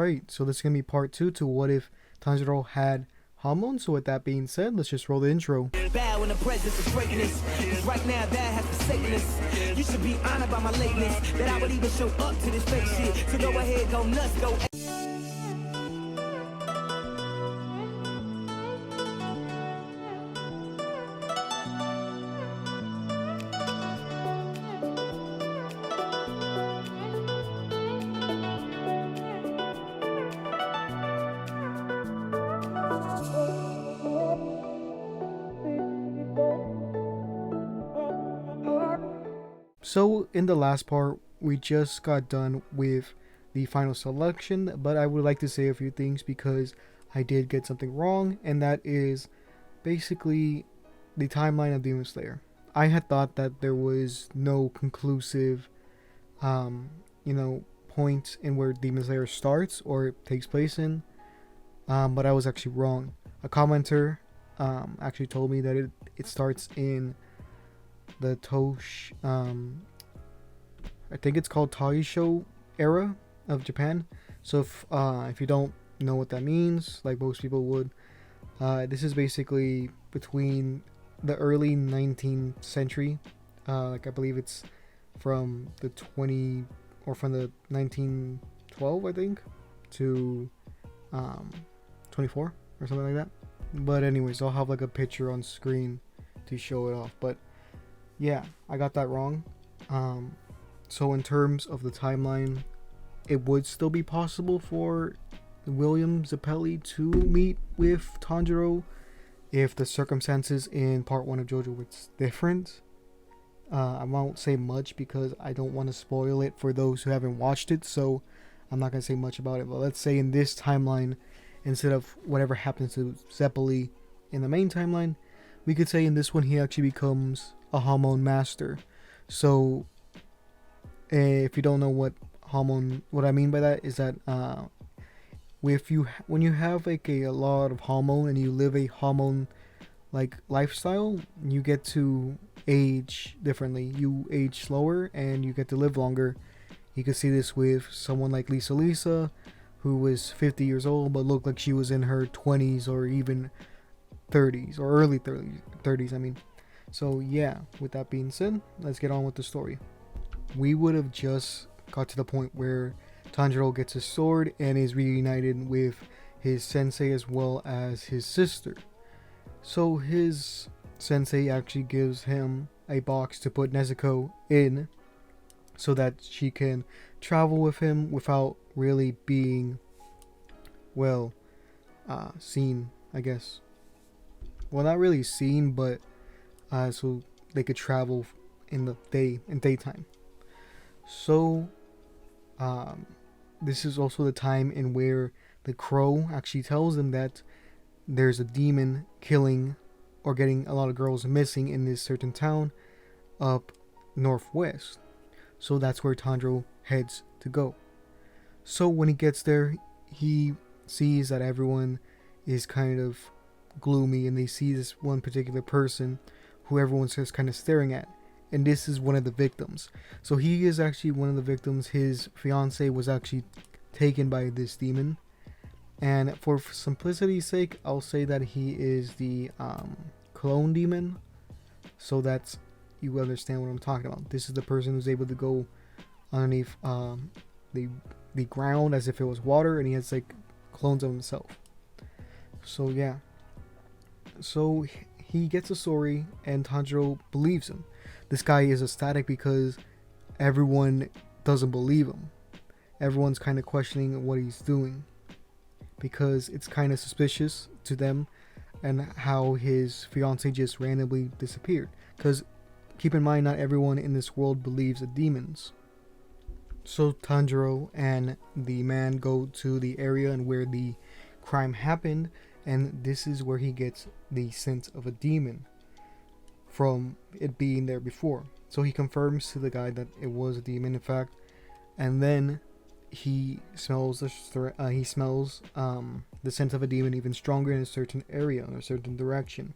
Alright, so this is going to be part 2 to what if Tanjiro had Hamon. So with that being said, let's just roll the intro. Bow in the presence of greatness. 'Cause right now that has forsaken us. You should be honored by my lateness. That I would even show up to this fake shit. So go ahead, go nuts, go. So in the last part, we just got done with the final selection, but I would like to say a few things because I did get something wrong, and that is basically the timeline of Demon Slayer. I had thought that there was no conclusive, point in where Demon Slayer starts or takes place in, but I was actually wrong. A commenter actually told me that it starts in the I think it's called Taisho era of Japan. So if you don't know what that means, like most people would, this is basically between the early 19th century, like I believe it's from the 1912, I think, to 24 or something like that. But anyways, I'll have like a picture on screen to show it off. But yeah, I got that wrong. So in terms of the timeline, it would still be possible for William Zappelli to meet with Tanjiro if the circumstances in part 1 of JoJo was different. I won't say much because I don't want to spoil it for those who haven't watched it, so I'm not going to say much about it. But let's say in this timeline, instead of whatever happens to Zeppeli in the main timeline, we could say in this one he actually becomes a Hamon master. So if you don't know what I mean by that is that when you have like a lot of Hamon and you live a Hamon like lifestyle, you get to age differently. You age slower and you get to live longer. You can see this with someone like Lisa, who was 50 years old but looked like she was in her 20s or even 30s or early 30s. I mean. So yeah, with that being said, let's get on with the story. We would have just got to the point where Tanjiro gets his sword and is reunited with his sensei as well as his sister. So his sensei actually gives him a box to put Nezuko in so that she can travel with him without really being, seen, I guess. Well, not really seen, but so they could travel in the daytime. So this is also the time in where the crow actually tells them that there's a demon killing or getting a lot of girls missing in this certain town up northwest. So that's where Tanjiro heads to go. So when he gets there, he sees that everyone is kind of gloomy, and they see this one particular person who everyone's just kind of staring at, and this is one of the victims. So he is actually one of the victims. His fiance was actually taken by this demon, and for simplicity's sake, I'll say that he is the clone demon, so that you understand what I'm talking about. This is the person who's able to go underneath the ground as if it was water, and he has like clones of himself. So yeah, so he gets a story and Tanjiro believes him. This guy is ecstatic because everyone doesn't believe him. Everyone's kind of questioning what he's doing because it's kind of suspicious to them, and how his fiance just randomly disappeared. Because keep in mind, not everyone in this world believes in demons. So Tanjiro and the man go to the area and where the crime happened, and this is where he gets the sense of a demon from it being there before. So he confirms to the guy that it was a demon in fact, and then he smells the scent of a demon even stronger in a certain area, in a certain direction.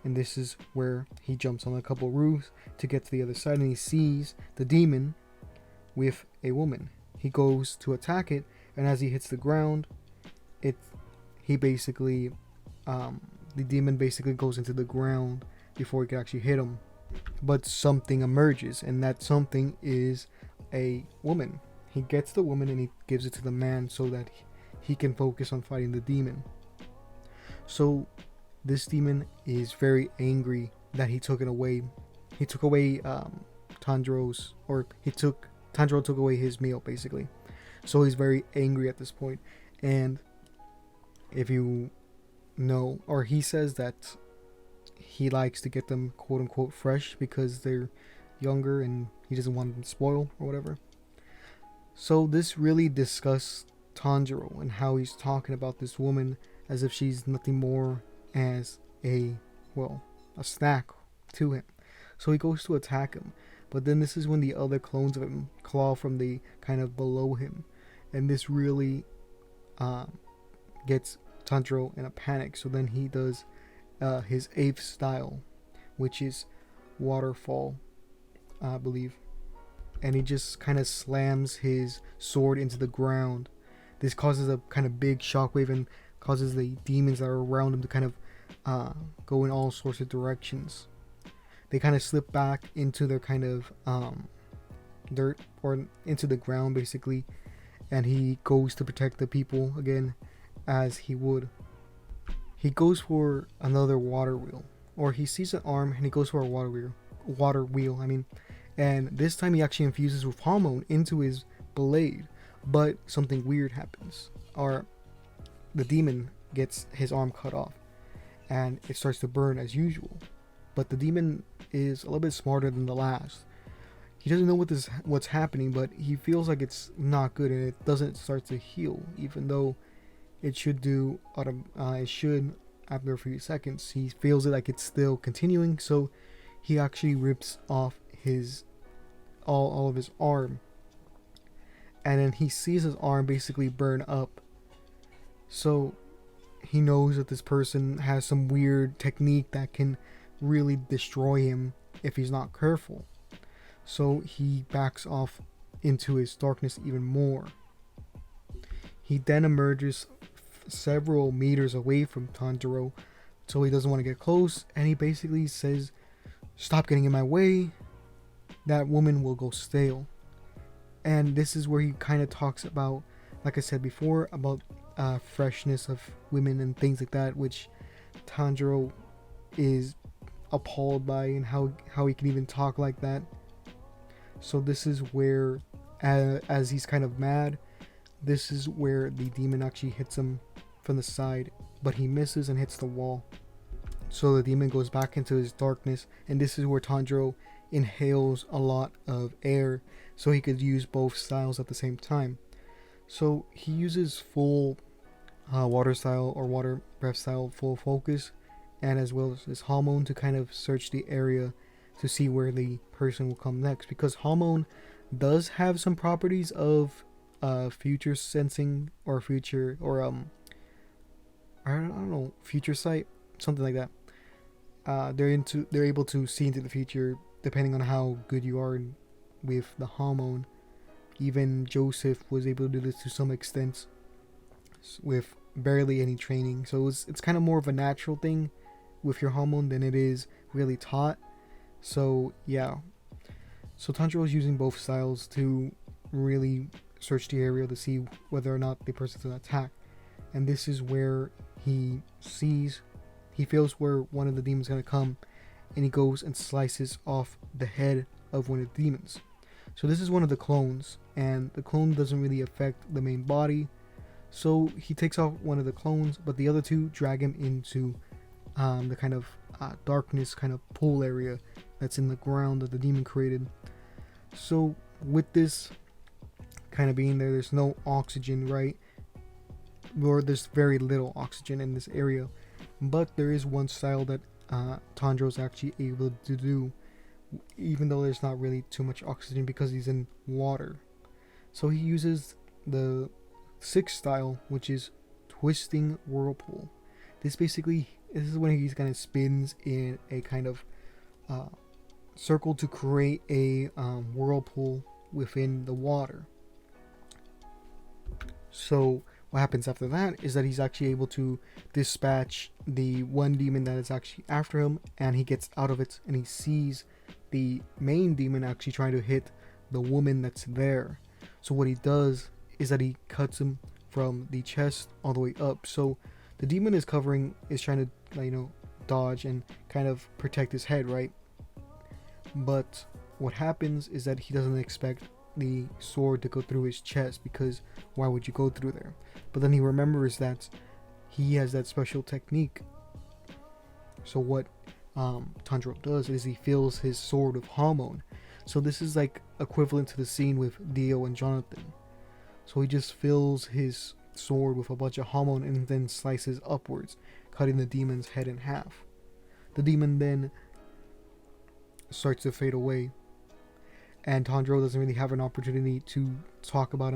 And this is where he jumps on a couple roofs to get to the other side, and he sees the demon with a woman. He goes to attack it, And as he hits the ground, it he basically the demon basically goes into the ground before he can actually hit him. But something emerges, and that something is a woman. He gets the woman and he gives it to the man so that he can focus on fighting the demon. So this demon is very angry that he took it away. He took away Tanjiro's, or Tanjiro took away his meal basically. So he's very angry at this point. And if you know, or he says that he likes to get them quote unquote fresh because they're younger and he doesn't want them to spoil or whatever. So this really discusses Tanjiro and how he's talking about this woman as if she's nothing more as a snack to him. So he goes to attack him, but then this is when the other clones of him claw from the kind of below him, and this really gets Tanjiro in a panic. So then he does his 8th style, which is waterfall, I believe, and he just kind of slams his sword into the ground. This causes a kind of big shockwave and causes the demons that are around him to kind of go in all sorts of directions. They kind of slip back into their kind of dirt, or into the ground basically, and he goes to protect the people again as he would. He goes for another water wheel, or he sees an arm and he goes for a water wheel, and this time he actually infuses with Hamon into his blade, but something weird happens, or the demon gets his arm cut off and it starts to burn as usual. But the demon is a little bit smarter than the last. He doesn't know what's happening, but he feels like it's not good, and it doesn't start to heal, even though it should do. It should after a few seconds. He feels it like it's still continuing, so he actually rips off his all of his arm, and then he sees his arm basically burn up. So he knows that this person has some weird technique that can really destroy him if he's not careful. So he backs off into his darkness even more. He then emerges several meters away from Tanjiro, so he doesn't want to get close, and he basically says, "Stop getting in my way, that woman will go stale." And this is where he kind of talks about, like I said before, about freshness of women and things like that, which Tanjiro is appalled by, and how he can even talk like that. So this is where, as he's kind of mad, this is where the demon actually hits him from the side, but he misses and hits the wall. So the demon goes back into his darkness, and this is where Tanjiro inhales a lot of air so he could use both styles at the same time. So he uses full water style, or water breath style, full focus, and as well as his Hamon to kind of search the area to see where the person will come next, because Hamon does have some properties of future sensing, or future, or I don't know, future sight, something like that. They're able to see into the future depending on how good you are with the Hamon. Even Joseph was able to do this to some extent with barely any training. So it's kind of more of a natural thing with your Hamon than it is really taught. So yeah. So Tanjiro is using both styles to really search the area to see whether or not the person's an attack. And this is where he feels where one of the demons is going to come, and he goes and slices off the head of one of the demons. So this is one of the clones, and the clone doesn't really affect the main body. So he takes off one of the clones, but the other two drag him into the kind of darkness kind of pool area that's in the ground that the demon created. So with this kind of being there, there's no oxygen, right? Or there's very little oxygen in this area. But there is one style that Tanjiro's actually able to do, even though there's not really too much oxygen because he's in water. So he uses the 6th style, which is Twisting Whirlpool. This is when he kind of spins in a kind of circle to create a whirlpool within the water. So what happens after that is that he's actually able to dispatch the one demon that is actually after him, and he gets out of it and he sees the main demon actually trying to hit the woman that's there. So what he does is that he cuts him from the chest all the way up. So the demon is trying to, dodge and kind of protect his head, right? But what happens is that he doesn't expect the sword to go through his chest, because why would you go through there? But then he remembers that he has that special technique. So what Tanjiro does is he fills his sword with Hamon. So this is like equivalent to the scene with Dio and Jonathan. So he just fills his sword with a bunch of Hamon and then slices upwards, cutting the demon's head in half. The demon then starts to fade away, and Tanjiro doesn't really have an opportunity to talk about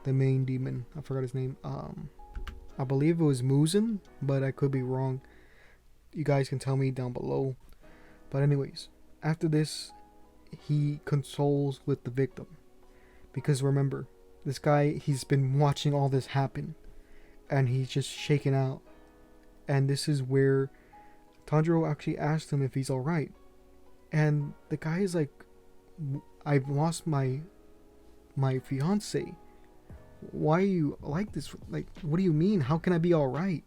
the main demon. I forgot his name. I believe it was Muzan, but I could be wrong. You guys can tell me down below. But anyways, after this, he consoles with the victim, because remember, this guy, he's been watching all this happen, and he's just shaken out. And this is where Tanjiro actually asked him if he's alright. And the guy is like, I've lost my fiance. Why are you like this? Like, what do you mean? How can I be alright?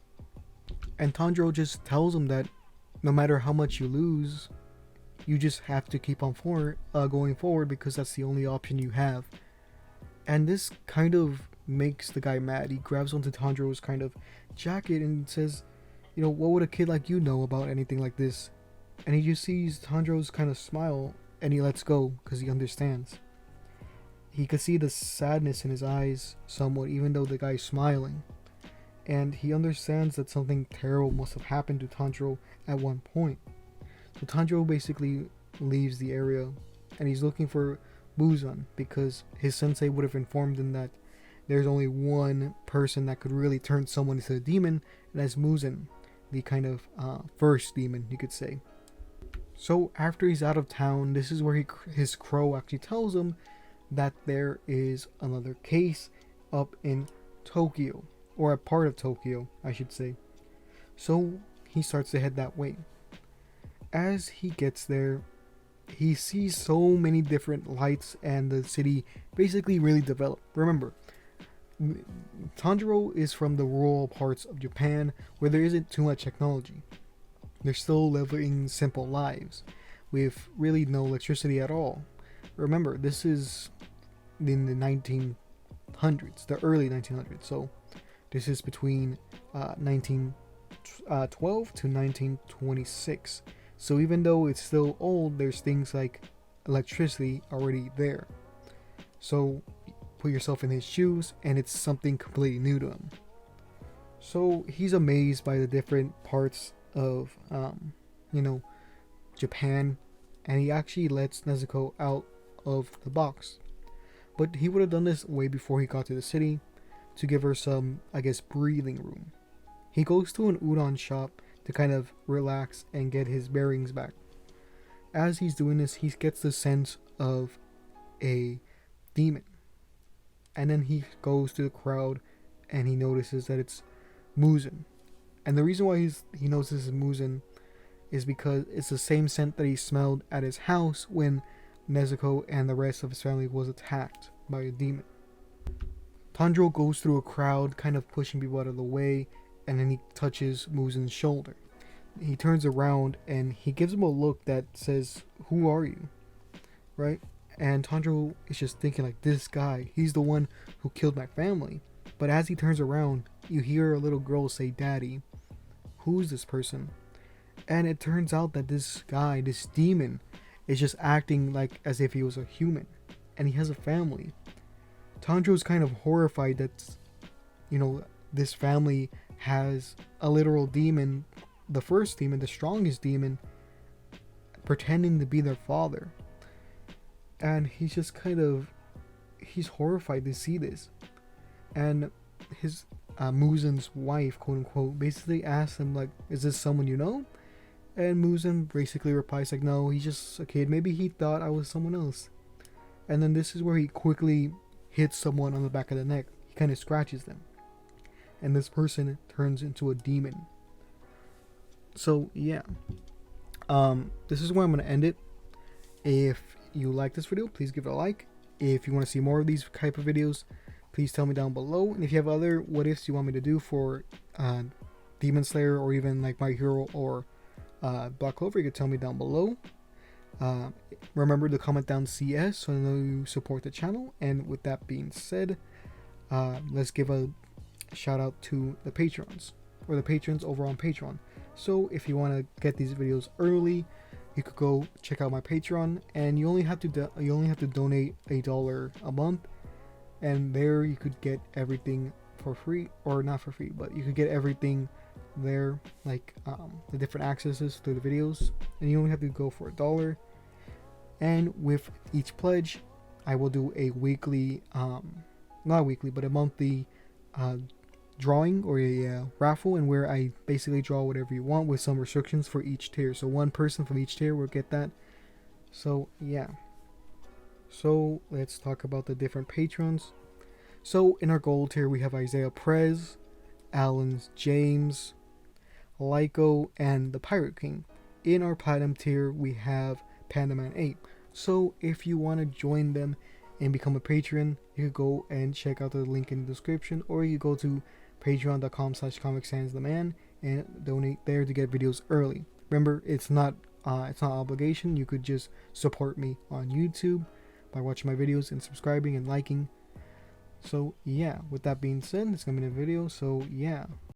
And Tanjiro just tells him that no matter how much you lose, you just have to keep on going forward, because that's the only option you have. And this kind of makes the guy mad. He grabs onto Tanjiro's kind of jacket and says, what would a kid like you know about anything like this? And he just sees Tanjiro's kind of smile, and he lets go because he understands. He could see the sadness in his eyes somewhat, even though the guy's smiling. And he understands that something terrible must have happened to Tanjiro at one point. So Tanjiro basically leaves the area, and he's looking for Muzan, because his sensei would have informed him that there's only one person that could really turn someone into a demon, and that's Muzan, the kind of first demon, you could say. So after he's out of town, this is where his crow actually tells him that there is another case up in Tokyo, or a part of Tokyo, I should say. So he starts to head that way. As he gets there, he sees so many different lights, and the city basically really developed. Remember, Tanjiro is from the rural parts of Japan where there isn't too much technology. They're still living simple lives with really no electricity at all. Remember, this is in the 1900s, the early 1900s. So this is between 1912 to 1926. So even though it's still old, there's things like electricity already there. So put yourself in his shoes, and it's something completely new to him. So he's amazed by the different parts of, Japan, and he actually lets Nezuko out of the box. But he would have done this way before he got to the city, to give her some, breathing room. He goes to an udon shop to kind of relax and get his bearings back. As he's doing this, he gets the sense of a demon. And then he goes to the crowd, and he notices that it's Muzan. And the reason why he knows this is Muzan is because it's the same scent that he smelled at his house when Nezuko and the rest of his family was attacked by a demon. Tanjiro goes through a crowd, kind of pushing people out of the way, and then he touches Muzan's shoulder. He turns around and he gives him a look that says, "Who are you?" Right? And Tanjiro is just thinking like, this guy, he's the one who killed my family. But as he turns around, you hear a little girl say, "Daddy." Who's this person? And it turns out that this guy, this demon, is just acting like as if he was a human. And he has a family. Tanjiro's kind of horrified that, this family has a literal demon, the first demon, the strongest demon, pretending to be their father. And he's just he's horrified to see this. And his Muzan's wife, quote unquote, basically asks him like, "Is this someone you know?" And Muzan basically replies like, "No, he's just a kid. Maybe he thought I was someone else." And then this is where he quickly hits someone on the back of the neck. He kind of scratches them, and this person turns into a demon. So yeah, this is where I'm gonna end it. If you like this video, please give it a like. If you want to see more of these type of videos, please tell me down below. And if you have other what ifs you want me to do for Demon Slayer, or even like My Hero or Black Clover, you can tell me down below. Remember to comment down CS so I know you support the channel. And with that being said, let's give a shout out to the patrons, or the patrons over on Patreon. So if you want to get these videos early, you could go check out my Patreon, and you only have to donate $1 a month, and there you could get everything for free, or not for free, but you could get everything there, like the different accesses to the videos, and you only have to go for $1. And with each pledge, I will do a weekly, not weekly, but a monthly drawing, or a raffle, and where I basically draw whatever you want with some restrictions for each tier. So one person from each tier will get that. So yeah, so let's talk about the different patrons. So in our gold tier we have Isaiah Prez, Alan James, Lyco, and the Pirate King. In our platinum tier we have Pandaman 8. So if you want to join them and become a patron, you could go and check out the link in the description, or you go to patreon.com/ComicSansTheMan and donate there to get videos early. Remember, it's not obligation. You could just support me on YouTube by watching my videos and subscribing and liking. So yeah, with that being said, it's gonna be the video. So yeah.